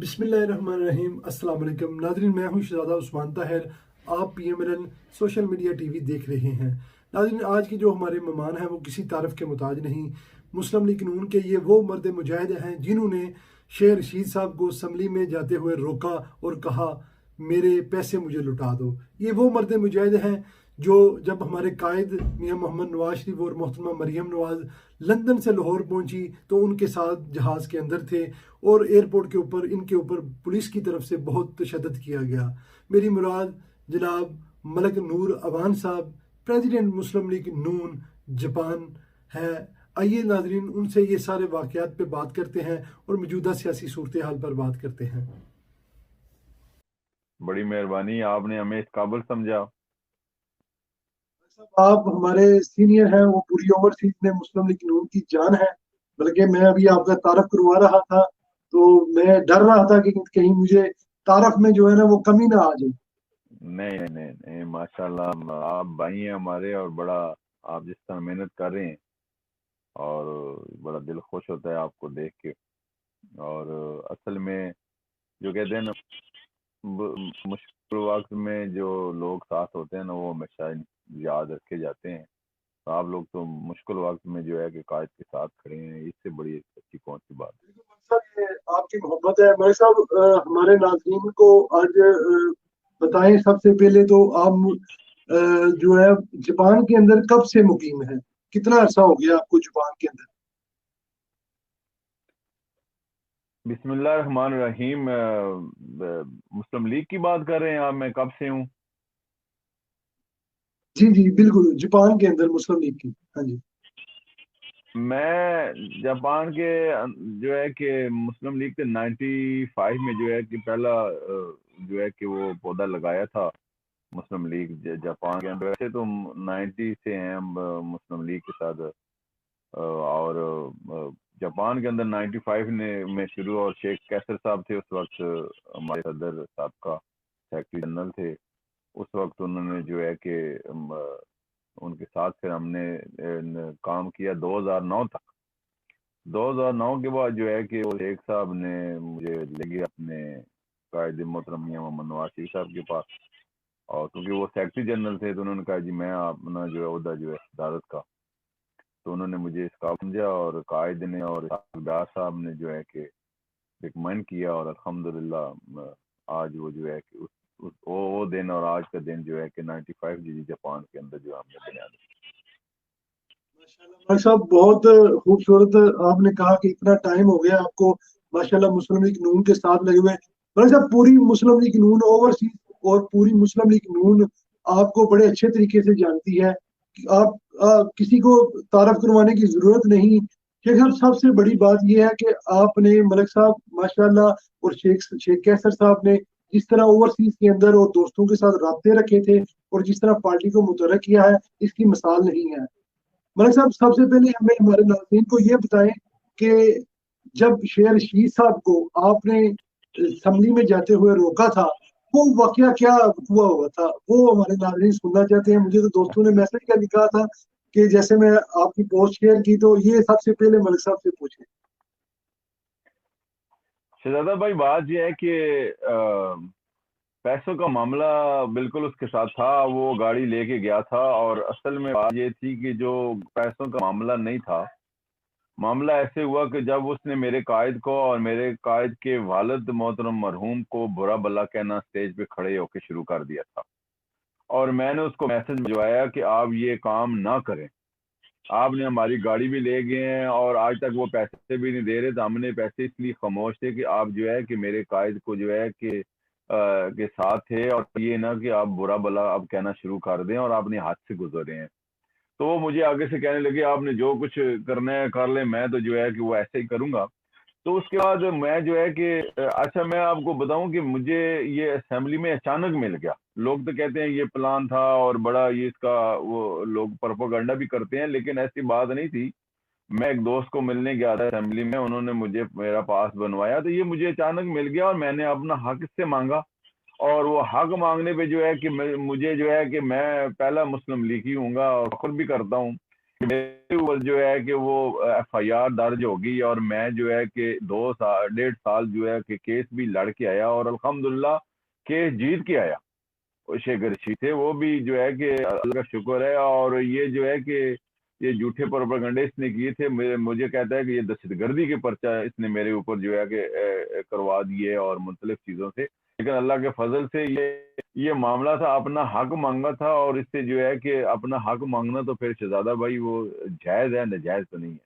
بسم اللہ الرحمن الرحیم۔ السلام علیکم ناظرین، میں ہوں شہزادہ عثمان طاہر۔ آپ P M L N social media T V دیکھ رہے ہیں۔ ناظرین، آج کی جو ہمارے مہمان ہیں وہ کسی تعارف کے محتاج نہیں، مسلم لیگ نون کے یہ وہ مرد مجاہد ہیں جنہوں نے شیر رشید صاحب کو اسمبلی میں جاتے ہوئے روکا اور کہا میرے پیسے مجھے لٹا دو۔ یہ وہ مرد مجاہد ہیں جو جب ہمارے قائد میاں محمد نواز شریف اور محترمہ مریم نواز لندن سے لاہور پہنچی تو ان کے ساتھ جہاز کے اندر تھے اور ایئرپورٹ کے اوپر ان کے اوپر پولیس کی طرف سے بہت تشدد کیا گیا۔ میری مراد جناب ملک نور اوان صاحب، پریزیڈنٹ مسلم لیگ نون جاپان ہے۔ آئیے ناظرین ان سے یہ سارے واقعات پہ بات کرتے ہیں اور موجودہ سیاسی صورتحال پر بات کرتے ہیں۔ بڑی مہربانی، آپ نے ہمیں اس قابل سمجھا۔ آپ ہمارے سینئر ہیں، وہ پوری اوورسیز میں مسلم لیگ نون کی جان ہے، بلکہ میں ابھی آپ کا تعارف کروا رہا تھا تو میں ڈر رہا تھا کہ کہیں مجھے تعارف میں جو ہے نا وہ کمی نہ آ جائے۔ نہیں ماشاء اللہ، آپ بھائی ہیں ہمارے، اور بڑا آپ جس طرح محنت کر رہے ہیں اور بڑا دل خوش ہوتا ہے آپ کو دیکھ کے۔ اور اصل میں جو کہتے ہیں نا، مشکل وقت میں جو لوگ ساتھ ہوتے ہیں نا وہ ہمیشہ یاد رکھے جاتے ہیں۔ تو آپ لوگ تو مشکل وقت میں جو ہے کہ قائد کے ساتھ کھڑے ہیں، اس سے بڑی اچھی کون سی بات ہے؟ یہ آپ کی محبت ہے ملک صاحب۔ ہمارے ناظرین کو آج بتائیں، سب سے پہلے تو آپ جو ہے جاپان کے اندر کب سے مقیم ہیں؟ کتنا عرصہ ہو گیا آپ کو جاپان کے اندر؟ بسم اللہ الرحمن الرحیم۔ مسلم لیگ کی بات کر رہے ہیں آپ؟ میں کب سے ہوں؟ جی بالکل، جاپان کے اندر مسلم لیگ کی۔ ہاں جی، میں جاپان کے جو ہے کہ مسلم لیگ کے 95 میں جو ہے کہ پہلا جو ہے کہ وہ پودا لگایا تھا مسلم لیگ جاپان کے اندر۔ ویسے تو 90 سے ہیں ہم مسلم لیگ کے ساتھ، اور جاپان کے اندر 95 میں شروع، اور شیخ کیسر صاحب تھے اس وقت ہمارے صدر سابقہ سیکرٹری جنرل تھے اس وقت۔ انہوں نے جو ہے کہ ان کے ساتھ پھر ہم نے کام کیا 2009 تک۔ 2009 کے بعد جو ہے کہ وہ شیخ صاحب نے مجھے لے گیا اپنے قائد محترم میاں محمد نواز شریف صاحب کے پاس، اور کیونکہ وہ سیکرٹری جنرل تھے تو انہوں نے کہا جی میں اپنا جو ہے عہدہ جو ہے صدارت کا، تو انہوں نے مجھے اس قابل سمجھا، اور قائد نے اور ڈار صاحب نے جو ہے کہ ریکمینڈ کیا، اور الحمدللہ آج وہ جو ہے کہ وہ دن اور آج کا دن جو ہے کہ 95 جاپان کے اندر جو ہم نے بنیاد۔ ملک صاحب بہت خوبصورت آپ نے کہا کہ اتنا ٹائم ہو گیا آپ کو ماشاءاللہ مسلم لیگ نون کے ساتھ لگے ہوئے۔ ملک صاحب پوری مسلم لیگ نون اوورسیز اور پوری مسلم لیگ نون آپ کو بڑے اچھے طریقے سے جانتی ہے، آپ کسی کو تعارف کروانے کی ضرورت نہیں۔ شیخ صاحب سب سے بڑی بات یہ ہے کہ آپ نے ملک صاحب ماشاءاللہ اور شیخ کیسر صاحب نے جس طرح اوورسیز کے اندر اور دوستوں کے ساتھ رابطے رکھے تھے اور جس طرح پارٹی کو متحرک کیا ہے، اس کی مثال نہیں ہے۔ ملک صاحب سب سے پہلے ہمیں ہمارے ناظرین کو یہ بتائیں کہ جب شیر رشید صاحب کو آپ نے اسمبلی میں جاتے ہوئے روکا تھا، وہ واقعہ کیا ہوا تھا، وہ ہمارے ناظرین سننا چاہتے ہیں۔ مجھے تو دوستوں نے میسج کر لکھا تھا کہ جیسے میں آپ کی پوسٹ شیئر کی تو یہ سب سے پہلے ملک صاحب سے پوچھیں۔ شہزادہ بھائی، بات یہ ہے کہ پیسوں کا معاملہ بالکل اس کے ساتھ تھا، وہ گاڑی لے کے گیا تھا، اور اصل میں بات یہ تھی کہ جو پیسوں کا معاملہ نہیں تھا، معاملہ ایسے ہوا کہ جب اس نے میرے قائد کو اور میرے قائد کے والد محترم مرحوم کو برا بلا کہنا اسٹیج پہ کھڑے ہو کے شروع کر دیا تھا، اور میں نے اس کو میسج بھجوایا کہ آپ یہ کام نہ کریں، آپ نے ہماری گاڑی بھی لے گئے ہیں اور آج تک وہ پیسے بھی نہیں دے رہے، تو ہم نے پیسے اس لیے خاموش تھے کہ آپ جو ہے کہ میرے قائد کو جو ہے کہ کے ساتھ تھے، اور یہ نہ کہ آپ برا بلا اب کہنا شروع کر دیں اور آپ نے ہاتھ سے گزرے ہیں۔ تو وہ مجھے آگے سے کہنے لگے آپ نے جو کچھ کرنا ہے کر لیں، میں تو جو ہے کہ وہ ایسے ہی کروں گا۔ تو اس کے بعد میں جو ہے کہ اچھا میں آپ کو بتاؤں کہ مجھے یہ اسمبلی میں اچانک مل گیا۔ لوگ تو کہتے ہیں یہ پلان تھا اور بڑا یہ اس کا وہ لوگ پروپیگنڈا بھی کرتے ہیں، لیکن ایسی بات نہیں تھی۔ میں ایک دوست کو ملنے گیا تھا اسمبلی میں، انہوں نے مجھے میرا پاس بنوایا، تو یہ مجھے اچانک مل گیا اور میں نے اپنا حق اس سے مانگا، اور وہ حق مانگنے پہ جو ہے کہ مجھے جو ہے کہ میں پہلا مسلم لیگی ہوں گا اور فخر بھی کرتا ہوں میرے اوپر جو ہے کہ وہ ایف آئی آر درج ہوگی اور میں جو ہے کہ 2 سال 1.5 سال جو ہے کہ کیس بھی لڑ کے آیا اور الحمدللہ کیس جیت کے آیا. شیخ رشید تھے وہ بھی جو ہے کہ اللہ کا شکر ہے. اور یہ جو ہے کہ یہ جھوٹے پروپیگنڈے اس نے کیے تھے, مجھے کہتا ہے کہ یہ دہشت گردی کے پرچہ اس نے میرے اوپر جو ہے کہ کروا دیے اور مختلف چیزوں سے. لیکن اللہ کے فضل سے یہ معاملہ تھا, اپنا حق مانگا تھا, اور اس سے جو ہے کہ اپنا حق مانگنا تو پھر شہزادہ بھائی وہ جائز ہے, ناجائز تو نہیں ہے.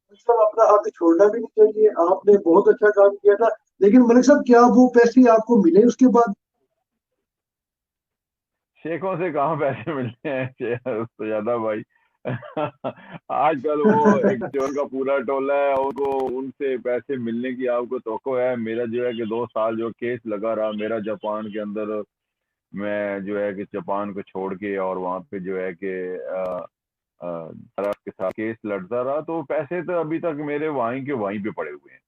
ملک صاحب اپنا حق چھوڑنا بھی نہیں چاہیے, آپ نے بہت اچھا کام کیا تھا. لیکن ملک صاحب کیا وہ پیسے آپ کو ملے اس کے بعد؟ شیخوں سے کہاں پیسے ملتے ہیں سجادہ بھائی. آج کل وہ ایک چور کا پورا ٹولہ ہے, ان کو ان سے پیسے ملنے کی آپ کو توقع ہے. میرا جو ہے کہ 2 سال جو کیس لگا رہا میرا جاپان کے اندر, میں جو ہے کہ جاپان کو چھوڑ کے اور وہاں پہ جو ہے کہ کے ساتھ کیس لڑتا رہا, تو پیسے تو ابھی تک میرے وہیں کے وہیں پہ پڑے ہوئے ہیں,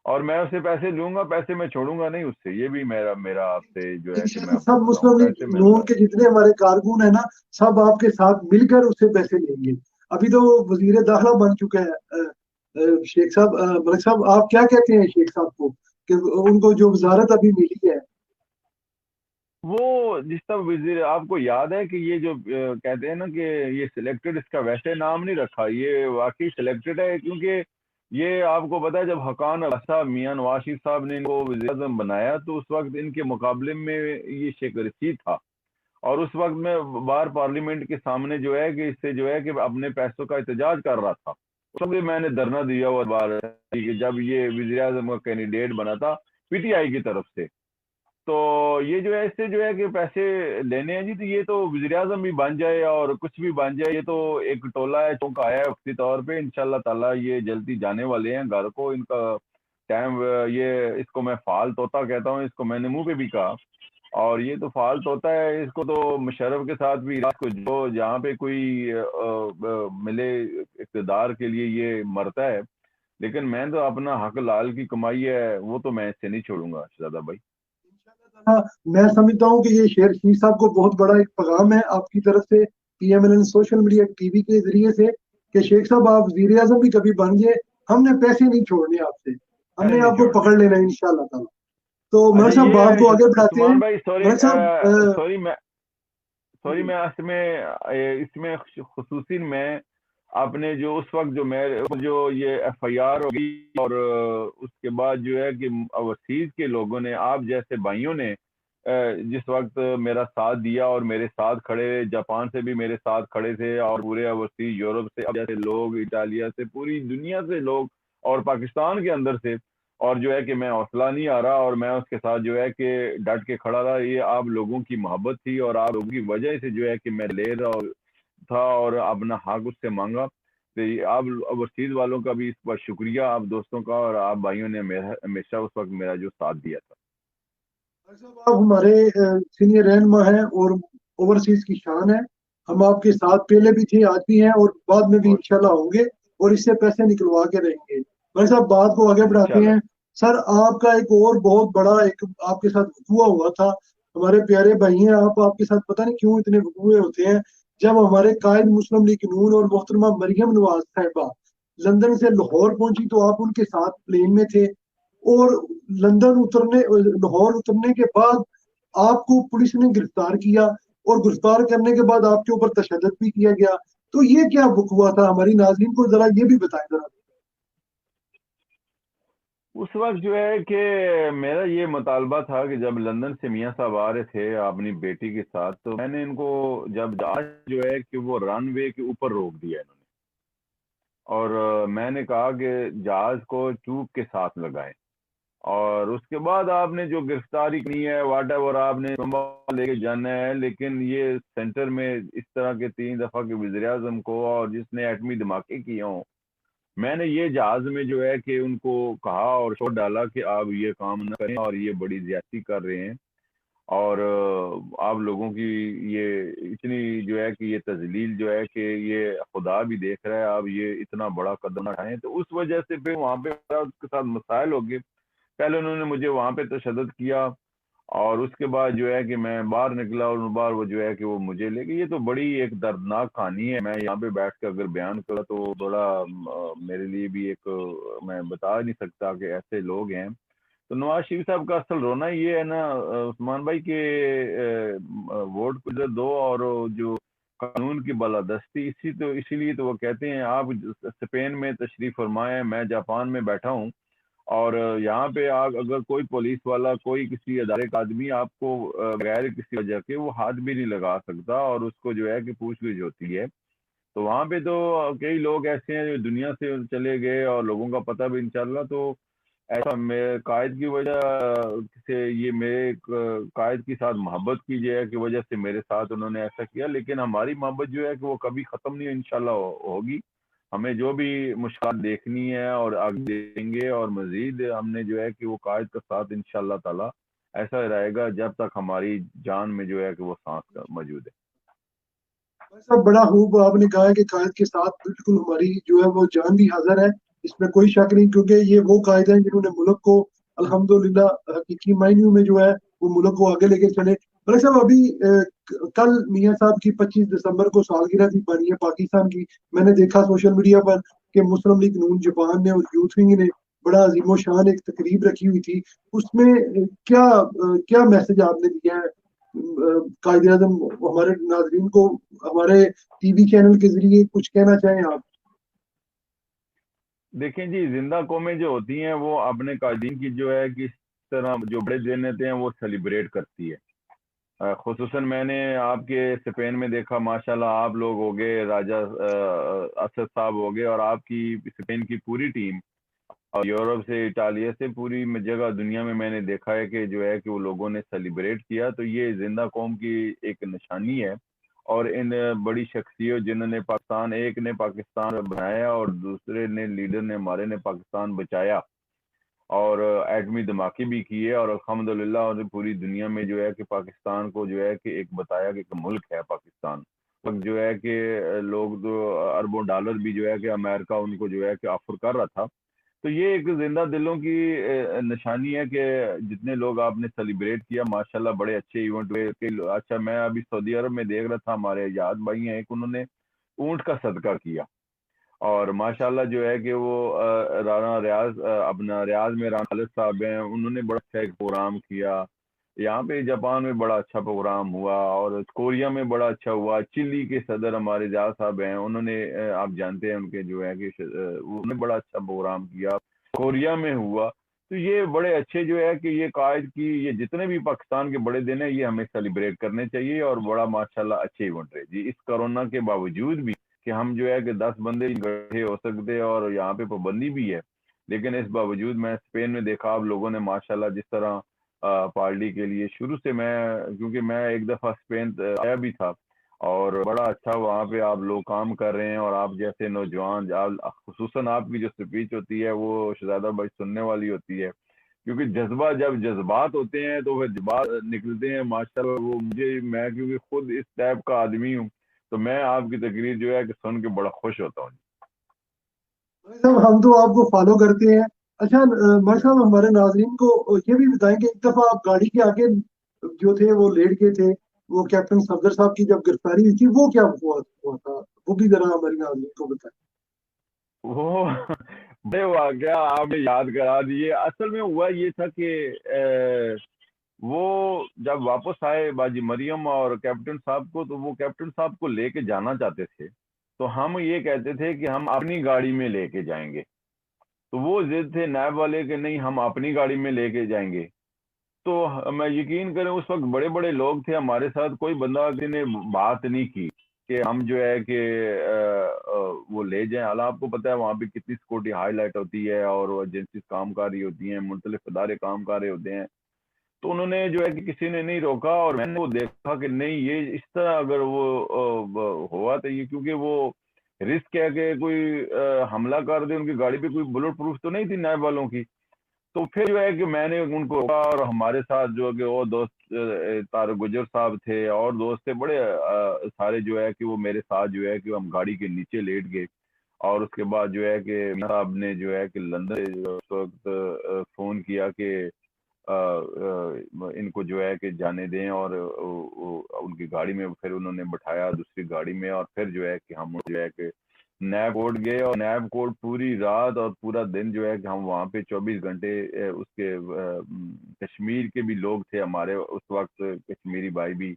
اور میں اسے پیسے لوں گا, پیسے میں چھوڑوں گا نہیں اس سے. یہ بھی میرا آپ سے جو ہے کہ میں انشاءاللہ آپ کو سب بتاؤں, مسلم لیگ پیسے میں نون کے جتنے ہمارے کارکن ہیں نا, سب آپ کے ساتھ مل کر اس سے پیسے لیں گے. ابھی تو وزیر داخلہ بن چکا ہے شیخ صاحب. ملک صاحب آپ کیا کہتے ہیں شیخ صاحب کو کہ ان کو جو وزارت ابھی ملی ہے؟ وہ جس طرح وزیر, آپ کو یاد ہے کہ یہ جو کہتے ہیں نا کہ یہ سلیکٹڈ, اس کا ویسے نام نہیں رکھا, یہ واقعی سلیکٹڈ ہے, کیونکہ یہ آپ کو پتا ہے جب حقان صاحب میاں نواز شریف صاحب نے ان کو وزیر اعظم بنایا تو اس وقت ان کے مقابلے میں یہ شیخ رشید تھا, اور اس وقت میں بار پارلیمنٹ کے سامنے جو ہے کہ اس سے جو ہے کہ اپنے پیسوں کا احتجاج کر رہا تھا. اس وقت میں نے دھرنا دیا ہوا بار کہ جب یہ وزیر اعظم کا کینڈیڈیٹ بنا تھا پی ٹی آئی کی طرف سے, تو یہ جو ہے اس سے جو ہے کہ پیسے لینے ہیں جی. تو یہ تو وزیر اعظم بھی بن جائے اور کچھ بھی بن جائے, یہ تو ایک ٹولہ ہے چونکا آیا ہے وقتی طور پہ. انشاءاللہ تعالیٰ یہ جلدی جانے والے ہیں گھر کو, ان کا ٹائم, یہ اس کو میں فعال طوطا کہتا ہوں, اس کو میں نے منہ پہ بھی کہا, اور یہ تو فعال طوطا ہے. اس کو تو مشرف کے ساتھ بھی رات کو جو جہاں پہ کوئی ملے اقتدار کے لیے یہ مرتا ہے, لیکن میں تو اپنا حق لال کی کمائی ہے وہ تو میں اس سے نہیں چھوڑوں گا شہزادہ بھائی. میں سمجھتا ہوں کہ یہ شیر شیر صاحب کو بہت بڑا ایک پیغام ہے آپ کی طرف سے P M L N social media T V کے ذریعے سے کہ شیخ صاحب آپ وزیر اعظم بھی کبھی بن گئے, ہم نے پیسے نہیں چھوڑنے آپ سے, ہم نے نہیں آپ کو چھوڑنے. پکڑ لینا ہے انشاءاللہ تعالیٰ. تو اچھا ملک صاحب یہ بات کو ہے آگے بڑھاتے ہیں. عثمان بھائی, ملک صاحب سوری میں اس میں خصوصی میں آپ نے جو اس وقت جو یہ ایف آئی آر ہوگی اور اس کے بعد جو ہے کہ اوورسیز کے لوگوں نے, آپ جیسے بھائیوں نے جس وقت میرا ساتھ دیا اور میرے ساتھ کھڑے, جاپان سے بھی میرے ساتھ کھڑے تھے اور پورے اوورسیز یورپ سے جیسے لوگ, اٹالیا سے, پوری دنیا سے لوگ, اور پاکستان کے اندر سے, اور جو ہے کہ میں حوصلہ نہیں آ رہا اور میں اس کے ساتھ جو ہے کہ ڈٹ کے کھڑا رہا. یہ آپ لوگوں کی محبت تھی اور آپ لوگوں کی وجہ سے جو ہے کہ میں لے رہا تھا اور اپنا حق اس سے مانگا. تو آپ اوورسیز والوں کا بھی اس پر شکریہ, آپ دوستوں کا, اور آپ بھائیوں نے ہمیشہ اس وقت میرا جو ساتھ دیا تھا. آپ ہمارے سینئر رہنما ہیں اور اوورسیز کی شان ہے. ہم آپ کے ساتھ پہلے بھی تھے, آج بھی ہیں, اور بعد میں بھی اور انشاءاللہ ہوں گے, اور اس سے پیسے نکلوا کے رہیں گے. بھائی صاحب بات کو آگے بڑھاتے انشاءاللہ. ہیں. سر آپ کا ایک اور بہت بڑا ایک آپ کے ساتھ وقوع ہوا تھا. ہمارے پیارے بھائی ہیں, آپ کے ساتھ پتہ نہیں کیوں اتنے وقوع ہوتے ہیں. جب ہمارے قائد مسلم لیگ نون اور محترمہ مریم نواز صاحبہ لندن سے لاہور پہنچی تو آپ ان کے ساتھ پلین میں تھے, اور لاہور اترنے کے بعد آپ کو پولیس نے گرفتار کیا, اور گرفتار کرنے کے بعد آپ کے اوپر تشدد بھی کیا گیا. تو یہ کیا وقوع تھا, ہماری ناظرین کو ذرا یہ بھی بتائیں ذرا. اس وقت جو ہے کہ میرا یہ مطالبہ تھا کہ جب لندن سے میاں صاحب آ رہے تھے اپنی بیٹی کے ساتھ, تو میں نے ان کو جب جہاز جو ہے کہ وہ رن وے کے اوپر روک دیا انہوں نے, اور میں نے کہا کہ جہاز کو چوک کے ساتھ لگائیں, اور اس کے بعد آپ نے جو گرفتاری کی ہے واٹ ایور آپ نے لے کے جانا ہے, لیکن یہ سینٹر میں اس طرح کے 3 دفعہ کے وزیر اعظم کو اور جس نے ایٹمی دھماکے کیے ہوں, میں نے یہ جہاز میں جو ہے کہ ان کو کہا اور چھوڑ ڈالا کہ آپ یہ کام نہ کریں اور یہ بڑی زیادتی کر رہے ہیں, اور آپ لوگوں کی یہ اتنی جو ہے کہ یہ تذلیل جو ہے کہ یہ خدا بھی دیکھ رہا ہے, آپ یہ اتنا بڑا قدم نہ اٹھائیں. تو اس وجہ سے پھر وہاں پہ اس کے ساتھ مسائل ہو گئے. پہلے انہوں نے مجھے وہاں پہ تشدد کیا, اور اس کے بعد جو ہے کہ میں باہر نکلا اور باہر وہ جو ہے کہ وہ مجھے لے گئے. یہ تو بڑی ایک دردناک کہانی ہے. میں یہاں پہ بیٹھ کے اگر بیان کرا تو بڑا میرے لیے بھی ایک میں بتا نہیں سکتا کہ ایسے لوگ ہیں. تو نواز شریف صاحب کا اصل رونا یہ ہے نا عثمان بھائی کہ ووٹ کو دو اور جو قانون کی بالادستی اسی لیے تو وہ کہتے ہیں آپ اسپین میں تشریف فرمائیں, میں جاپان میں بیٹھا ہوں, اور یہاں پہ اگر کوئی پولیس والا کوئی کسی ادارے کا آدمی آپ کو بغیر کسی وجہ کے وہ ہاتھ بھی نہیں لگا سکتا اور اس کو جو ہے کہ پوچھ گچھ ہوتی ہے. تو وہاں پہ تو کئی لوگ ایسے ہیں جو دنیا سے چلے گئے اور لوگوں کا پتہ بھی انشاءاللہ. تو ایسا میرے قائد کی وجہ سے, یہ میرے قائد کے ساتھ محبت کی کی وجہ سے میرے ساتھ انہوں نے ایسا کیا, لیکن ہماری محبت جو ہے کہ وہ کبھی ختم نہیں انشاءاللہ ہوگی. ہمیں جو بھی مشکلات دیکھنی ہے اور آگے دیں گے, اور مزید ہم نے جو ہے کہ وہ قائد کا ساتھ انشاءاللہ تعالی ایسا رہے گا جب تک ہماری جان میں جو ہے کہ وہ سانس موجود ہے. صاحب بڑا خوب آپ نے کہا ہے کہ قائد کے ساتھ بالکل ہماری جو ہے وہ جان بھی حاضر ہے, اس میں کوئی شک نہیں, کیونکہ یہ وہ قائد ہیں جنہوں نے ملک کو الحمدللہ حقیقی معنیوں میں جو ہے وہ ملک کو آگے لے کے چلے. بھائی صاحب ابھی کل میاں صاحب کی 25 دسمبر کو سالگرہ تھی بانی پاکستان کی. میں نے دیکھا سوشل میڈیا پر کہ مسلم لیگ نون جاپان نے اور یوتھ ونگ نے بڑا عظیم و شان ایک تقریب رکھی ہوئی تھی. اس میں کیا میسج آپ نے دیا ہے قائد اعظم ہمارے ناظرین کو, ہمارے ٹی وی چینل کے ذریعے کچھ کہنا چاہیں آپ؟ دیکھیں جی, زندہ قومیں جو ہوتی ہیں وہ اپنے قائدین کی جو ہے کہ اس طرح جو بڑے دن ہوتے ہیں وہ سیلیبریٹ کرتی ہے. خصوصاً میں نے آپ کے اسپین میں دیکھا ماشاءاللہ آپ لوگ ہو گئے, راجہ اسد صاحب ہو گئے, اور آپ کی اسپین کی پوری ٹیم, اور یورپ سے اٹالیا سے پوری جگہ دنیا میں نے دیکھا ہے کہ جو ہے کہ وہ لوگوں نے سیلیبریٹ کیا. تو یہ زندہ قوم کی ایک نشانی ہے, اور ان بڑی شخصیت جنہوں نے پاکستان, ایک نے پاکستان بنایا اور دوسرے نے لیڈر نے ہمارے نے پاکستان بچایا اور ایٹمی دھماکے بھی کیے, اور الحمدللہ اور پوری دنیا میں جو ہے کہ پاکستان کو جو ہے کہ ایک بتایا کہ ایک ملک ہے پاکستان. جو ہے کہ لوگ جو اربوں ڈالر بھی جو ہے کہ امریکہ ان کو جو ہے کہ آفر کر رہا تھا. تو یہ ایک زندہ دلوں کی نشانی ہے کہ جتنے لوگ آپ نے سیلیبریٹ کیا ماشاءاللہ بڑے اچھے ایونٹ ہوئے. اچھا, میں ابھی سعودی عرب میں دیکھ رہا تھا, ہمارے یاد بھائی ہیں ایک, انہوں نے اونٹ کا صدقہ کیا, اور ماشاءاللہ جو ہے کہ وہ رانا ریاض اپنا ریاض میں رانا خالد صاحب ہیں, انہوں نے بڑا اچھا ایک پروگرام کیا. یہاں پہ جاپان میں بڑا اچھا پروگرام ہوا, اور کوریا میں بڑا اچھا ہوا. چلی کے صدر ہمارے ریاض صاحب ہیں, انہوں نے آپ جانتے ہیں ان کے جو ہے کہ انہوں نے بڑا اچھا پروگرام کیا, کوریا میں ہوا. تو یہ بڑے اچھے جو ہے کہ یہ قائد کی یہ جتنے بھی پاکستان کے بڑے دن ہیں یہ ہمیں سیلیبریٹ کرنے چاہیے, اور بڑا ماشاءاللہ اچھے ایونٹ رہے جی. اس کرونا کے باوجود بھی کہ ہم جو ہے کہ 10 بندے اکٹھے ہو سکتے اور یہاں پہ پابندی بھی ہے, لیکن اس باوجود میں اسپین میں دیکھا آپ لوگوں نے ماشاءاللہ جس طرح پارٹی کے لیے شروع سے, میں کیونکہ میں ایک دفعہ اسپین آیا بھی تھا, اور بڑا اچھا وہاں پہ آپ لوگ کام کر رہے ہیں, اور آپ جیسے نوجوان خصوصاً آپ کی جو اسپیچ ہوتی ہے وہ شہزادہ بھائی سننے والی ہوتی ہے, کیونکہ جب جذبات ہوتے ہیں تو وہ جذبات نکلتے ہیں ماشاءاللہ. وہ میں کیونکہ خود اس ٹائپ کا آدمی ہوں, تو میں آپ کی تقریر جو ہے کہ سن کے بڑا خوش ہوتا ہوں. ہم تو آپ کو فالو کرتے ہیں. اچھا بھائی صاحب, ہمارے ناظرین کو یہ بھی بتائیں کہ ایک دفعہ آپ گاڑی کے آگے جو تھے وہ لیٹ کے تھے, وہ کیپٹن صفدر صاحب کی جب گرفتاری ہوئی تھی وہ کیا ہوا تھا, وہ بھی ذرا ہمارے ناظرین کو بتائیں. وہ بڑے واقعہ آپ نے یاد کرا دیے. اصل میں ہوا یہ تھا کہ وہ جب واپس آئے باجی مریم اور کیپٹن صاحب کو, تو وہ کیپٹن صاحب کو لے کے جانا چاہتے تھے, تو ہم یہ کہتے تھے کہ ہم اپنی گاڑی میں لے کے جائیں گے. تو وہ ضد تھے نیب والے کہ نہیں ہم اپنی گاڑی میں لے کے جائیں گے. تو میں یقین کریں اس وقت بڑے بڑے لوگ تھے ہمارے ساتھ, کوئی بندہ نے بات نہیں کی کہ ہم جو ہے کہ وہ لے جائیں. حالانکہ آپ کو پتا ہے وہاں پہ کتنی سیکورٹی ہائی لائٹ ہوتی ہے, اور ایجنسیز کام کر رہی ہوتی ہیں, مختلف ادارے کام کر رہے ہوتے ہیں. تو انہوں نے جو ہے کہ کسی نے نہیں روکا, اور میں نے وہ دیکھا کہ نہیں یہ اس طرح اگر وہ ہوا تو یہ کیونکہ وہ رسک ہے کہ کوئی حملہ کر دے, ان کی گاڑی پہ کوئی بلٹ پروف تو نہیں تھی نیب والوں کی. تو پھر جو ہے کہ میں نے ان کو روکا, اور ہمارے ساتھ جو کہ وہ دوست طارق گجر صاحب تھے اور دوست تھے بڑے سارے, جو ہے کہ وہ میرے ساتھ جو ہے کہ ہم گاڑی کے نیچے لیٹ گئے. اور اس کے بعد جو ہے کہ صاحب نے جو ہے کہ لندن اس وقت فون کیا کہ ان کو جو ہے کہ جانے دیں، اور ان کی گاڑی میں پھر انہوں نے بٹھایا دوسری گاڑی میں، اور پھر جو ہے کہ ہم جو ہے کہ نیب کوٹ گئے، اور نیب کوٹ پوری رات اور پورا دن جو ہے کہ ہم وہاں پہ 24 گھنٹے اس کے کشمیر کے بھی لوگ تھے ہمارے اس وقت، کشمیری بھائی بھی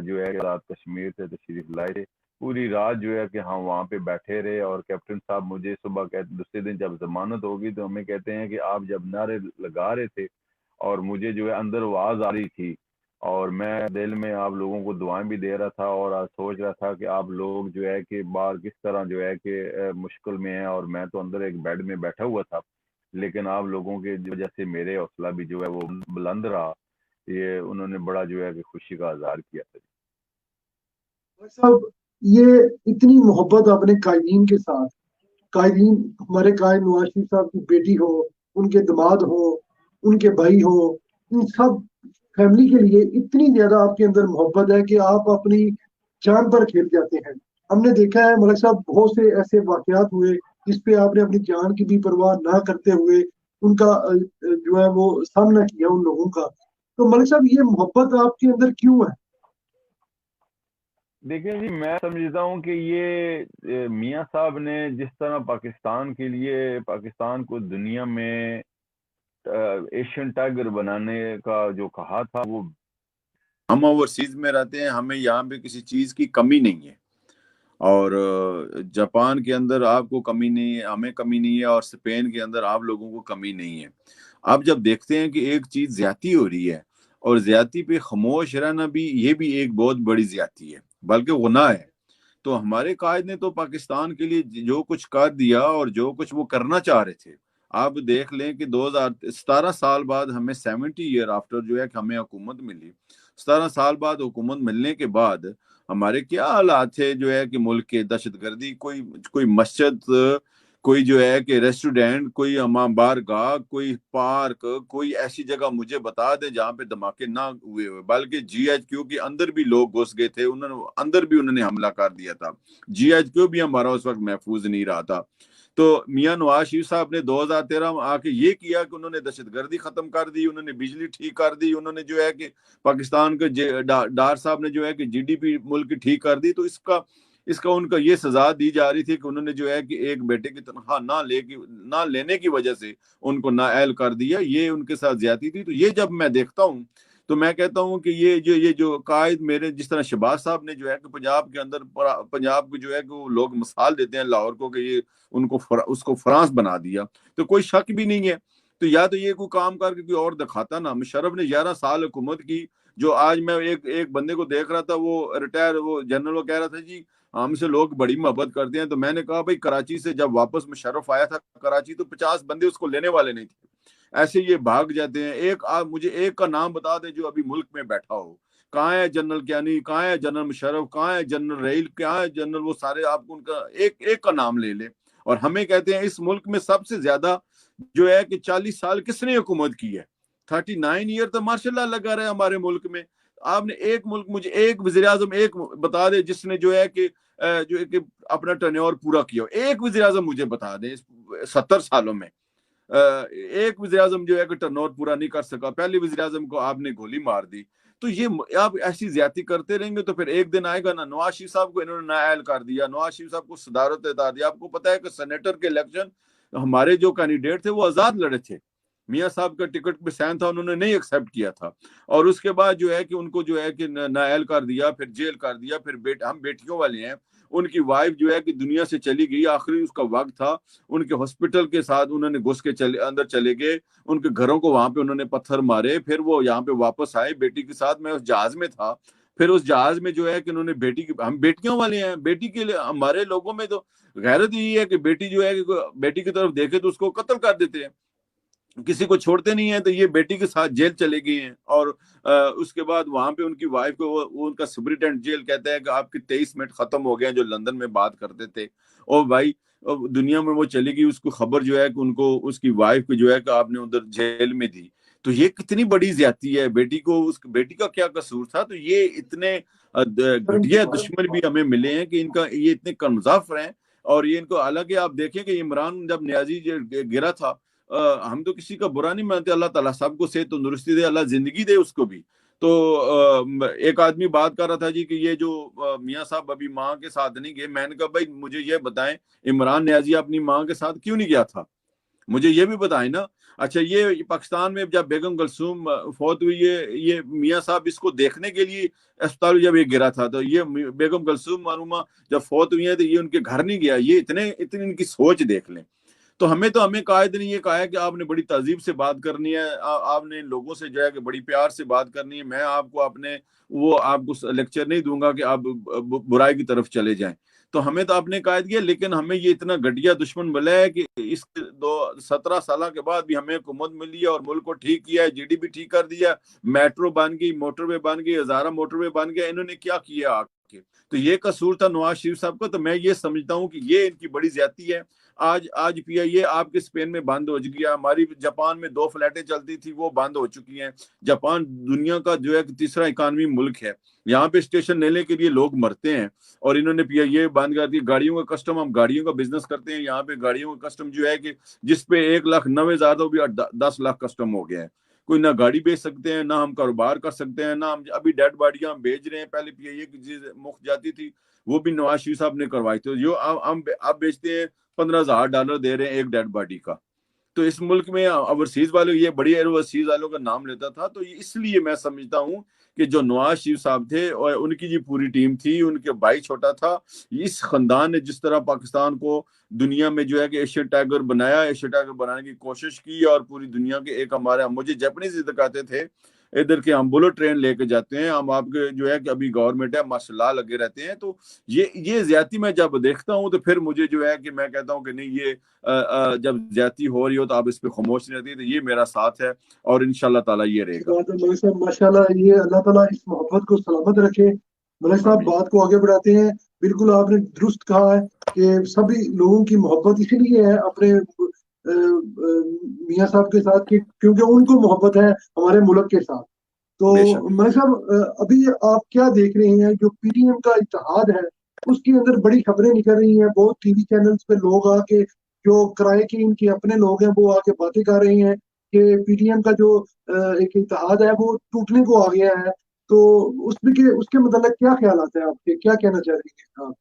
جو ہے رات کشمیر سے تشریف لائے تھے، پوری رات جو ہے کہ ہم وہاں پہ بیٹھے رہے، اور کیپٹن صاحب مجھے صبح کہتے دوسرے دن جب ضمانت ہوگی تو ہمیں کہتے ہیں کہ آپ جب نعرے لگا رہے تھے اور مجھے جو ہے اندر آواز آ رہی تھی، اور میں دل میں آپ لوگوں کو دعائیں بھی دے رہا تھا، اور سوچ رہا تھا کہ آپ لوگ جو ہے کہ باہر کس طرح جو ہے کہ مشکل میں ہیں، اور میں تو اندر ایک بیڈ میں بیٹھا ہوا تھا، لیکن آپ لوگوں کی وجہ سے میرے حوصلہ بھی جو ہے وہ بلند رہا، یہ انہوں نے بڑا جو ہے کہ خوشی کا اظہار کیا تھا۔ صاحب یہ اتنی محبت اپنے قائدین کے ساتھ، قائدین ہمارے قائد نواز شریف صاحب کی بیٹی ہو، ان کے دماد ہو، ان کے بھائی ہو، ان سب فیملی کے لیے اتنی زیادہ آپ کے اندر محبت ہے کہ آپ اپنی جان پر کھیل جاتے ہیں۔ ہم نے دیکھا ہے ملک صاحب بہت سے ایسے واقعات ہوئے جس پہ آپ نے اپنی جان کی بھی پرواہ نہ کرتے ہوئے ان کا جو ہے وہ سامنا کیا ان لوگوں کا۔ تو ملک صاحب یہ محبت آپ کے اندر کیوں ہے؟ دیکھیں جی، میں سمجھتا ہوں کہ یہ میاں صاحب نے جس طرح پاکستان کے لیے، پاکستان کو دنیا میں ایشین ٹائگر بنانے کا جو کہا تھا، وہ ہم اوورسیز میں رہتے ہیں، ہمیں یہاں پہ کسی چیز کی کمی نہیں ہے، اور جاپان کے اندر آپ کو کمی نہیں ہے، ہمیں کمی نہیں ہے، اور اسپین کے اندر آپ لوگوں کو کمی نہیں ہے۔ آپ جب دیکھتے ہیں کہ ایک چیز زیادتی ہو رہی ہے، اور زیادتی پہ خاموش رہنا بھی، یہ بھی ایک بہت بڑی زیادتی ہے، بلکہ گناہ ہے۔ تو ہمارے قائد نے تو پاکستان کے لیے جو کچھ کر دیا، اور جو کچھ وہ کرنا چاہ رہے تھے، آپ دیکھ لیں کہ 2017 سال بعد ہمیں 70 ایئر آفٹر جو ہے کہ ہمیں حکومت ملی، 17 سال بعد حکومت ملنے کے بعد ہمارے کیا حالات تھے جو ہے کہ ملک کے دہشت گردی، کوئی مسجد، کوئی جو ہے کہ ریسٹورینٹ، کوئی امام بارگاہ، کوئی پارک، کوئی ایسی جگہ مجھے بتا دیں جہاں پہ دھماکے نہ ہوئے، بلکہ جی ایچ کیو کے اندر بھی لوگ گھس گئے تھے، اندر بھی انہوں نے حملہ کر دیا تھا، جی ایچ کیو بھی ہمارا اس وقت محفوظ نہیں رہا تھا۔ تو میاں نواز شریف صاحب نے 2013 میں آ کے یہ کیا کہ انہوں نے دہشت گردی ختم کر دی، انہوں نے بجلی ٹھیک کر دی، انہوں نے جو ہے کہ پاکستان کے ڈار صاحب نے جو ہے کہ جی ڈی پی ملک کی ٹھیک کر دی۔ تو اس کا ان کا یہ سزا دی جا رہی تھی کہ انہوں نے جو ہے کہ ایک بیٹے کی تنخواہ نہ لینے کی وجہ سے ان کو نااہل کر دیا، یہ ان کے ساتھ زیادتی تھی۔ تو یہ جب میں دیکھتا ہوں تو میں کہتا ہوں کہ یہ جو قائد میرے، جس طرح شہباز صاحب نے جو ہے کہ پنجاب کے اندر، پنجاب کو جو ہے کہ وہ لوگ مثال دیتے ہیں لاہور کو کہ یہ اس کو فرانس بنا دیا، تو کوئی شک بھی نہیں ہے۔ تو یا تو یہ کوئی کام کر کے کوئی اور دکھاتا نا۔ مشرف نے 11 سال حکومت کی، جو آج میں ایک بندے کو دیکھ رہا تھا، وہ ریٹائر، وہ جنرل، وہ کہہ رہا تھا جی ہم سے لوگ بڑی محبت کرتے ہیں۔ تو میں نے کہا بھائی کراچی سے جب واپس مشرف آیا تھا کراچی، تو 50 بندے اس کو لینے والے نہیں تھے، ایسے یہ بھاگ جاتے ہیں۔ آپ مجھے ایک کا نام بتا دیں جو ابھی ملک میں بیٹھا ہو، کہاں ہے جنرل کیانی، کہاں ہے جنرل مشرف، کہاں ہے جنرل ریل، کہاں ہے جنرل، وہ سارے آپ ان کا ایک کا نام لے لیں۔ اور ہمیں کہتے ہیں اس ملک میں سب سے زیادہ جو ہے کہ 40 سال کس نے حکومت کی ہے، 39 ایئر تو ماشاء اللہ لگا رہے ہمارے ملک میں۔ آپ نے مجھے ایک وزیر اعظم ایک بتا دے جس نے جو ہے کہ اپنا ٹرنیور پورا کیا، ایک وزیر اعظم مجھے بتا دیں 70 سالوں میں ایک وزیر اعظم جو ہے کہ ٹرنور پورا نہیں کر سکا، پہلے وزیر اعظم کو آپ نے گولی مار دی۔ تو یہ آپ ایسی زیادتی کرتے رہیں گے تو پھر ایک دن آئے گا نا۔ نواز شریف صاحب کو انہوں نے نااہل کر دیا، نواز شریف صاحب کو صدارت اعطا دیا۔ آپ کو پتا ہے کہ سینیٹر کے الیکشن ہمارے جو کینڈیڈیٹ تھے وہ آزاد لڑے تھے، میاں صاحب کا ٹکٹ پہ سائن تھا، انہوں نے نہیں ایکسیپٹ کیا تھا، اور اس کے بعد جو ہے کہ ان کو جو ہے کہ نااہل کر دیا، پھر جیل کر دیا۔ پھر ہم بیٹیوں والے ہیں، ان کی وائف جو ہے کہ دنیا سے چلی گئی، آخری اس کا وقت تھا، ان کے ہاسپٹل کے ساتھ انہوں نے گھس کے اندر چلے گئے، ان کے گھروں کو وہاں پہ انہوں نے پتھر مارے، پھر وہ یہاں پہ واپس آئے بیٹی کے ساتھ۔ میں اس جہاز میں تھا، پھر اس جہاز میں جو ہے کہ انہوں نے ہم بیٹیوں والے ہیں، بیٹی کے لیے ہمارے لوگوں میں تو غیرت یہی ہے کہ بیٹی جو ہے کہ بیٹی کی طرف دیکھے تو اس کو قتل کر دیتے ہیں، کسی کو چھوڑتے نہیں ہیں۔ تو یہ بیٹی کے ساتھ جیل چلے گئی ہیں، اور اس کے بعد وہاں پہ ان کی وائف کو وہ ان کا سپرنٹینڈنٹ جیل کہتا ہے کہ آپ کے 23 منٹ ختم ہو گئے ہیں جو لندن میں بات کرتے تھے، اور بھائی دنیا میں وہ چلی گئی، اس کو خبر جو ہے کہ ان کو اس کی وائف کو جو ہے کہ آپ نے ادھر جیل میں دی۔ تو یہ کتنی بڑی زیادتی ہے، بیٹی کو، اس بیٹی کا کیا قصور تھا؟ تو یہ اتنے گھٹیا دشمن بھی ہمیں ملے ہیں کہ ان کا یہ اتنے کمزافر ہیں، اور یہ ان کو، حالانکہ آپ دیکھیں کہ عمران جب نیازی گرا تھا ہم تو کسی کا برا نہیں مانتے, اللہ تعالیٰ سب کو صحت تندرستی دے, اللہ زندگی دے اس کو بھی. تو ایک آدمی بات کر رہا تھا جی کہ یہ جو میاں صاحب ابھی ماں کے ساتھ نہیں گئے, میں نے کہا بھائی مجھے یہ بتائیں عمران نیازی اپنی ماں کے ساتھ کیوں نہیں گیا تھا, مجھے یہ بھی بتائیں نا. اچھا یہ پاکستان میں جب بیگم کلثوم فوت ہوئی, یہ میاں صاحب اس کو دیکھنے کے لیے اسپتال جب یہ گرا تھا, تو یہ بیگم کلثوم معلومہ جب فوت ہوئی ہیں تو یہ ان کے گھر نہیں گیا. یہ اتنی ان کی سوچ دیکھ لیں. تو ہمیں قائد نے یہ کہا ہے کہ آپ نے بڑی تہذیب سے بات کرنی ہے, آپ نے لوگوں سے جو ہے کہ بڑی پیار سے بات کرنی ہے. میں آپ کو آپ کو لیکچر نہیں دوں گا کہ آپ برائی کی طرف چلے جائیں. تو ہمیں تو آپ نے قائد کیا, لیکن ہمیں یہ اتنا گھٹیا دشمن بلا ہے کہ اس 17 سالہ کے بعد بھی ہمیں حکومت ملی ہے اور ملک کو ٹھیک کیا ہے, جی ڈی پی ٹھیک کر دیا, میٹرو بن گئی, موٹر وے بن گئی, ہزارہ موٹر وے بن گیا. انہوں نے کیا کیا آ کے؟ تو یہ قصور تھا نواز شریف صاحب کا. تو میں یہ سمجھتا ہوں کہ یہ ان کی بڑی زیادتی ہے. آج پی آئی اے آپ کے اسپین میں بند ہو چکی ہے, ہماری جاپان میں 2 فلائٹیں چلتی تھی وہ بند ہو چکی ہیں. جاپان دنیا کا جو ہے تیسرا اکانومی ملک ہے, یہاں پہ اسٹیشن لینے کے لیے لوگ مرتے ہیں, اور انہوں نے پی آئی اے بند کر دی. گاڑیوں کا کسٹم, ہم گاڑیوں کا بزنس کرتے ہیں, یہاں پہ گاڑیوں کا کسٹم جو ہے کہ جس پہ 1,90,000 ہو بھی 10 لاکھ کسٹم ہو گیا ہے. کوئی نہ گاڑی بیچ سکتے ہیں, نہ ہم کاروبار کر سکتے ہیں, نہ ہم ابھی ڈیڈ باڈیاں ہم بیچ رہے ہیں. پہلے پی آئی اے کی چیز مفت جاتی تھی, وہ بھی نواز شریف صاحب نے کروائی تھی. جو اب بیچتے ہیں $15,000 دے رہے ہیں ایک ڈیڈ باڈی کا. تو اس ملک میں اوورسیز والوں, یہ بڑی اوورسیز والوں کا نام لیتا تھا. تو اس لیے میں سمجھتا ہوں کہ جو نواز شریف صاحب تھے اور ان کی جو پوری ٹیم تھی, ان کے بھائی چھوٹا تھا, اس خاندان نے جس طرح پاکستان کو دنیا میں جو ہے کہ ایشین ٹائگر بنایا, ایشین ٹائگر بنانے کی کوشش کی, اور پوری دنیا کے ایک مجھے جاپنیز دکھاتے تھے ادھر کے, ہم بلٹ ٹرین لے کے جاتے ہیں, ہم آپ کے جو ہے کہ ابھی گورنمنٹ ہے ماشاء اللہ لگے رہتے ہیں. تو یہ زیادتی میں جب دیکھتا ہوں تو پھر مجھے جو ہے کہ میں کہتا ہوں کہ نہیں, یہ جب زیادتی ہو رہی ہو تو آپ اس پہ خاموش نہیں رہتی. تو یہ میرا ساتھ ہے اور انشاءاللہ تعالیٰ یہ رہے گا. ملک صاحب ماشاء اللہ, یہ اللہ تعالیٰ اس محبت کو سلامت رکھے. ملک صاحب آمین. بات کو آگے بڑھاتے ہیں. بالکل آپ نے درست کہا ہے کہ سبھی لوگوں کی محبت اسی لیے ہے اپنے میاں صاحب کے ساتھ کیونکہ ان کو محبت ہے ہمارے ملک کے ساتھ. تو بے شک. ملک صاحب ابھی آپ کیا دیکھ رہے ہیں, جو پی ٹی ایم کا اتحاد ہے اس کے اندر بڑی خبریں نکل رہی ہیں, بہت ٹی وی چینلز پہ لوگ آ کے جو کرائے کے ان کے اپنے لوگ ہیں وہ آ کے باتیں کر رہے ہیں کہ پی ٹی ایم کا جو ایک اتحاد ہے وہ ٹوٹنے کو آ گیا ہے. تو اس کے متعلق کیا خیالات ہیں آپ کے, کیا کہنا چاہ رہے ہیں آپ؟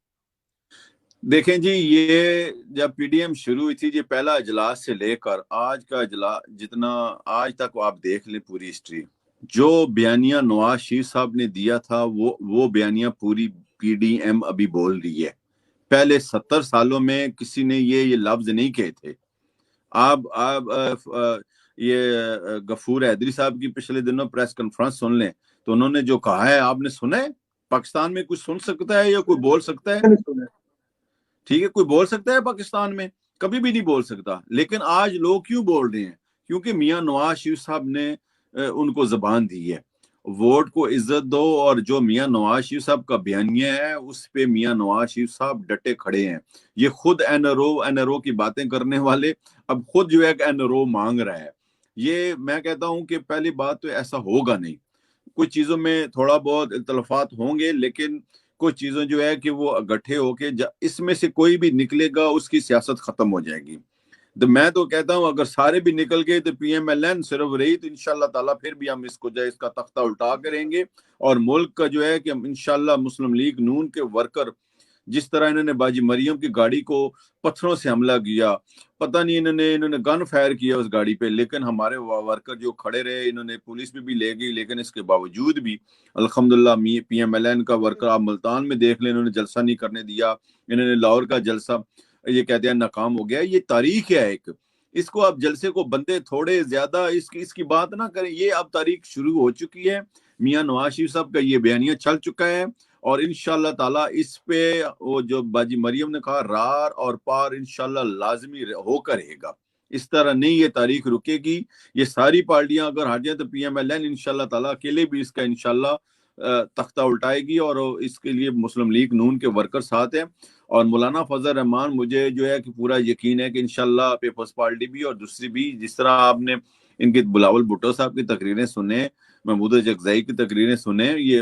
دیکھیں جی, یہ جب پی ڈی ایم شروع ہوئی تھی, یہ پہلا اجلاس سے لے کر آج کا اجلاس, جتنا آج تک آپ دیکھ لیں پوری ہسٹری, جو بیانیہ نواز شریف صاحب نے دیا تھا وہ بیانیہ پوری پی ڈی ایم ابھی بول رہی ہے. پہلے 70 سالوں میں کسی نے یہ لفظ نہیں کہے تھے. آپ یہ غفور حیدری صاحب کی پچھلے دنوں پریس کانفرنس سن لیں, تو انہوں نے جو کہا ہے آپ نے سنا ہے؟ پاکستان میں کچھ سن سکتا ہے یا کوئی بول سکتا ہے؟ ٹھیک ہے, کوئی بول سکتا ہے پاکستان میں؟ کبھی بھی نہیں بول سکتا. لیکن آج لوگ کیوں بول رہے ہیں؟ کیونکہ میاں نواز شریف صاحب نے ان کو زبان دی ہے. ووٹ کو عزت دو, اور جو میاں نواز شریف صاحب کا بیانیہ ہے اس پہ میاں نواز شریف صاحب ڈٹے کھڑے ہیں. یہ خود این آر او کی باتیں کرنے والے اب خود جو ہے ایک این آر او مانگ رہا ہے. یہ میں کہتا ہوں کہ پہلی بات تو ایسا ہوگا نہیں. کچھ چیزوں میں تھوڑا بہت اختلافات ہوں گے, لیکن کچھ چیزیں جو ہے کہ وہ اکٹھے ہو کے اس میں سے کوئی بھی نکلے گا اس کی سیاست ختم ہو جائے گی. تو میں تو کہتا ہوں اگر سارے بھی نکل گئے تو پی ایم ایل این صرف رہی تو انشاءاللہ تعالیٰ پھر بھی ہم اس کو اس کا تختہ الٹا کریں گے, اور ملک کا جو ہے کہ ہم انشاءاللہ مسلم لیگ نون کے ورکر, جس طرح انہوں نے باجی مریم کی گاڑی کو پتھروں سے حملہ کیا, پتہ نہیں انہوں نے گن فائر کیا اس گاڑی پہ, لیکن ہمارے ورکر جو کھڑے رہے, انہوں نے پولیس بھی لے گئی, لیکن اس کے باوجود بھی الحمدللہ پی ایم ایل این کا ورکر آپ ملتان میں دیکھ لیں, انہوں نے جلسہ نہیں کرنے دیا. انہوں نے لاہور کا جلسہ یہ کہتے ہیں ناکام ہو گیا. یہ تاریخ ہے ایک, اس کو آپ جلسے کو بندے تھوڑے زیادہ اس کی بات نہ کریں. یہ اب تاریخ شروع ہو چکی ہے. میاں نواز شریف صاحب کا یہ بیانیہ چل چکا ہے, اور انشاءاللہ تعالیٰ اس پہ وہ جو باجی مریم نے کہا رار اور پار انشاءاللہ لازمی ہو کر رہے گا. اس طرح نہیں یہ تاریخ رکے گی. یہ ساری پارٹیاں اگر ہٹ جائیں تو پی ایم ایل این انشاءاللہ تعالیٰ اکیلے بھی اس کا انشاءاللہ تختہ الٹائے گی, اور اس کے لیے مسلم لیگ نون کے ورکر ساتھ ہیں. اور مولانا فضل الرحمان, مجھے جو ہے کہ پورا یقین ہے کہ انشاءاللہ پیپلز پارٹی بھی اور دوسری بھی, جس طرح آپ نے ان کے بلاول بھٹو صاحب کی تقریریں سنیں, محمود جگزائی کی تقریریں سنیں, یہ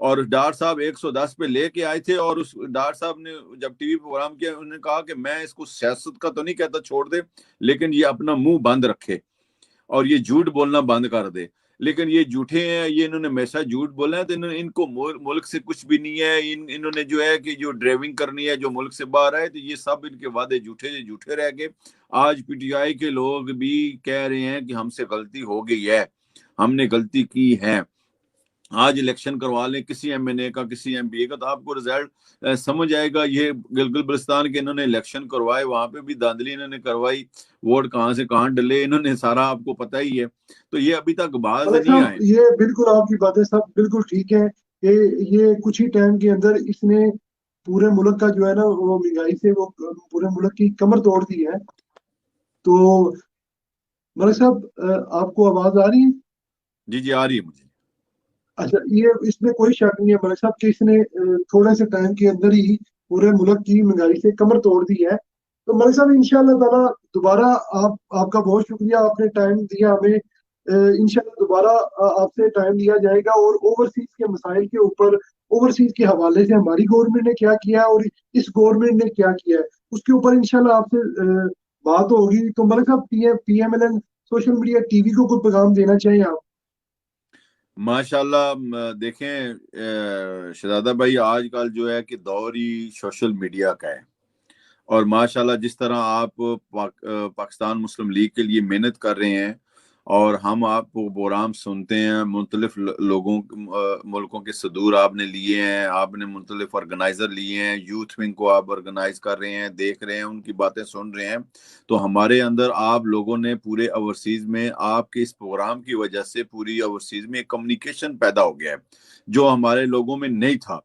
اور ڈار صاحب 110 پہ لے کے آئے تھے، اور اس ڈار صاحب نے جب ٹی وی پروگرام کیا انہوں نے کہا کہ میں اس کو سیاست کا تو نہیں کہتا چھوڑ دے، لیکن یہ اپنا منہ بند رکھے اور یہ جھوٹ بولنا بند کر دے. لیکن یہ جھوٹے ہیں، یہ انہوں نے ہمیشہ جھوٹ بولا ہے، تو ان کو ملک سے کچھ بھی نہیں ہے. انہوں نے جو ہے کہ جو ڈرائیونگ کرنی ہے جو ملک سے باہر ہے، تو یہ سب ان کے وعدے جھوٹے رہ گئے. آج پی ٹی آئی کے لوگ بھی کہہ رہے ہیں کہ ہم سے غلطی ہو گئی ہے، ہم نے غلطی کی ہے. آج الیکشن کروا لیں کسی ایم این اے کا، کسی ایم پی اے کا، تو آپ کو رزلٹ سمجھ آئے گا. یہ گلگت بلتستان کے انہوں نے الیکشن کروائے، وہاں پہ بھی دھاندلی انہوں نے کروائی، ووٹ کہاں سے کہاں ڈلے انہوں نے سارا آپ کو پتہ ہی ہے. تو یہ ابھی تک باز ملک نہیں صاحب آئے. یہ بالکل آپ کی باتیں سب بالکل ٹھیک ہے کہ یہ کچھ ہی ٹائم کے اندر اس نے پورے ملک کا جو ہے نا وہ مہنگائی سے وہ پورے ملک کی کمر توڑ دی ہے. تو ملک صاحب آپ کو آواز آ رہی ہے؟ جی آ رہی ہے مجھے. اچھا، یہ اس میں کوئی شک نہیں ہے ملک صاحب کہ اس نے تھوڑے سے ٹائم کے اندر ہی پورے ملک کی مہنگائی سے کمر توڑ دی ہے. تو ملک صاحب انشاءاللہ تعالیٰ دوبارہ آپ کا بہت شکریہ، آپ نے ٹائم دیا ہمیں. انشاءاللہ دوبارہ آپ سے ٹائم لیا جائے گا، اور اوورسیز کے مسائل کے اوپر، اوورسیز کے حوالے سے ہماری گورنمنٹ نے کیا کیا اور اس گورنمنٹ نے کیا کیا ہے اس کے اوپر انشاءاللہ آپ سے بات ہوگی. تو ملک صاحب P M L N social media T V کو کوئی پیغام دینا چاہیں آپ؟ ماشاءاللہ دیکھیں شہزادہ بھائی، آج کل جو ہے کہ دور ہی سوشل میڈیا کا ہے، اور ماشاءاللہ جس طرح آپ پاکستان مسلم لیگ کے لیے محنت کر رہے ہیں، اور ہم آپ کو پروگرام سنتے ہیں، مختلف لوگوں ملکوں کے صدور آپ نے لیے ہیں، آپ نے مختلف آرگنائزر لیے ہیں، یوتھ ونگ کو آپ آرگنائز کر رہے ہیں، دیکھ رہے ہیں، ان کی باتیں سن رہے ہیں. تو ہمارے اندر آپ لوگوں نے پورے اوورسیز میں آپ کے اس پروگرام کی وجہ سے پوری اوورسیز میں کمیونیکیشن پیدا ہو گیا ہے جو ہمارے لوگوں میں نہیں تھا.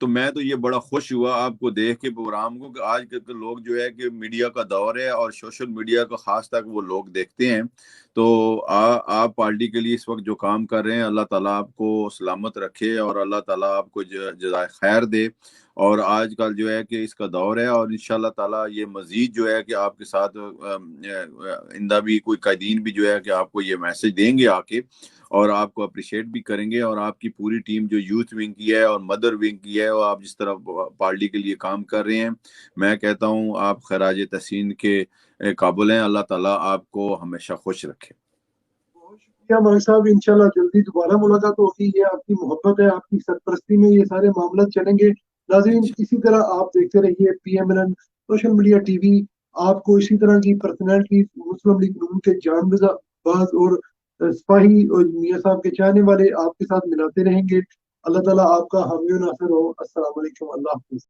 تو میں تو یہ بڑا خوش ہوا آپ کو دیکھ کے پروگرام کو، کہ آج کے لوگ جو ہے کہ میڈیا کا دور ہے اور سوشل میڈیا کا خاص تک وہ لوگ دیکھتے ہیں. تو آپ پارٹی کے لیے اس وقت جو کام کر رہے ہیں، اللہ تعالیٰ آپ کو سلامت رکھے اور اللہ تعالیٰ آپ کو جزائے خیر دے. اور آج کل جو ہے کہ اس کا دور ہے، اور انشاءاللہ تعالیٰ یہ مزید جو ہے کہ آپ کے ساتھ آئندہ بھی کوئی قائدین بھی جو ہے کہ آپ کو یہ میسج دیں گے آ کے، اور آپ کو اپریشیٹ بھی کریں گے. اور آپ کی پوری ٹیم جو یوتھ ونگ کی ہے اور مدر ونگ کی ہے، اور آپ جس طرح پارٹی کے لیے کام کر رہے ہیں، میں کہتا ہوں آپ خراج تحسین کے قابل ہیں. اللہ تعالیٰ آپ کو ہمیشہ خوش رکھے. بہت شکریہ ملک صاحب، انشاءاللہ جلدی دوبارہ ملاقات ہوگی. یہ آپ کی محبت ہے، آپ کی سرپرستی میں یہ سارے معاملات چلیں گے. ناظرین اسی طرح آپ دیکھتے رہیے P M L N social media T V. آپ کو اسی طرح کی پرسنالٹی مسلم لیگ نون کے جان باز اور سپاہی اور میاں صاحب کے چاہنے والے آپ کے ساتھ ملاتے رہیں گے. اللہ تعالیٰ آپ کا حامی و ناصر ہو. السلام علیکم، اللہ حافظ.